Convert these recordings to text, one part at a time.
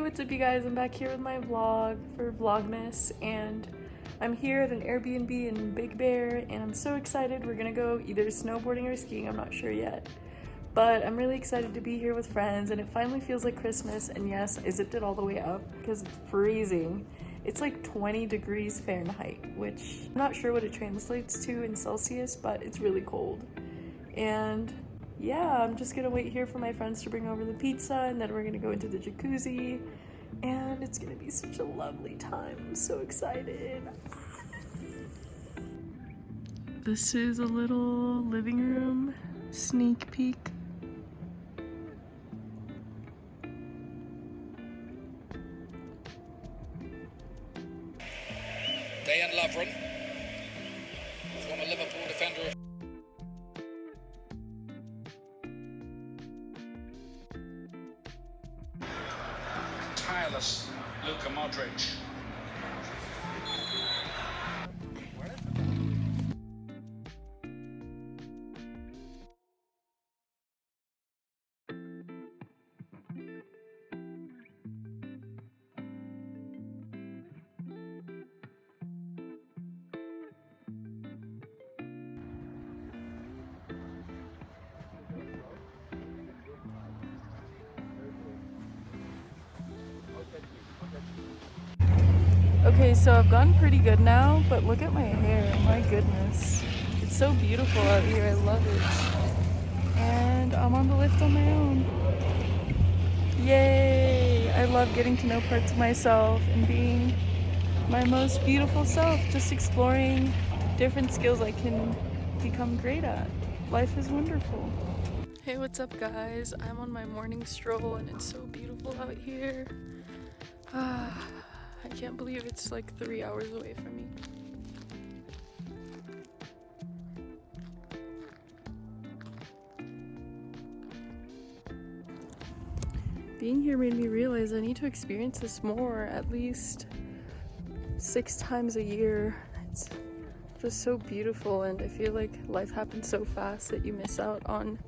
what's up you guys? I'm back here with my vlog for Vlogmas, and I'm here at an Airbnb in Big Bear, and I'm so excited. We're gonna go either snowboarding or skiing, I'm not sure yet. But I'm really excited to be here with friends, and it finally feels like Christmas. And yes, I zipped it all the way up because it's freezing. It's like 20 degrees Fahrenheit, which I'm not sure what it translates to in Celsius, but it's really cold. And yeah, I'm just gonna wait here for my friends to bring over the pizza, and then we're gonna go into the jacuzzi, and it's gonna be such a lovely time. I'm so excited. This is a little living room sneak peek. Dayan Lovren, former Liverpool defender. Tireless Luka Modric. Okay, so I've gotten pretty good now, but look at my hair, my goodness. It's so beautiful out here, I love it. And I'm on the lift on my own. Yay! I love getting to know parts of myself and being my most beautiful self, just exploring different skills I can become great at. Life is wonderful. Hey, what's up guys? I'm on my morning stroll and it's so beautiful out here. I can't believe it's like 3 hours away from me. Being here made me realize I need to experience this more, at least 6 times a year. It's just so beautiful, and I feel like life happens so fast that you miss out on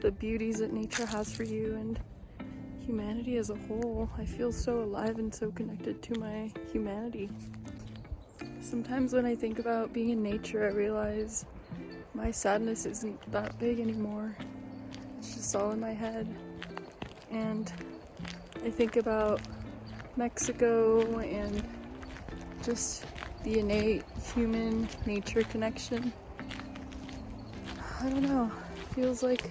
the beauties that nature has for you and humanity as a whole. I feel so alive and so connected to my humanity. Sometimes when I think about being in nature, I realize my sadness isn't that big anymore. It's just all in my head. And I think about Mexico and just the innate human nature connection. I don't know, it feels like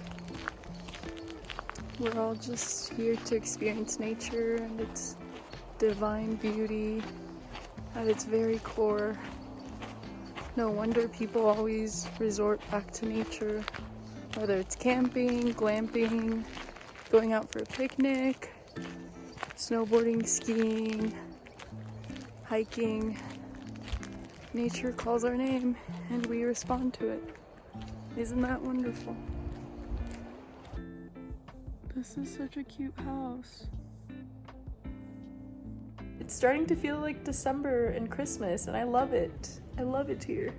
we're all just here to experience nature and its divine beauty at its very core. No wonder people always resort back to nature, whether it's camping, glamping, going out for a picnic, snowboarding, skiing, hiking. Nature calls our name and we respond to it. Isn't that wonderful? This is such a cute house. It's starting to feel like December and Christmas, and I love it. I love it here.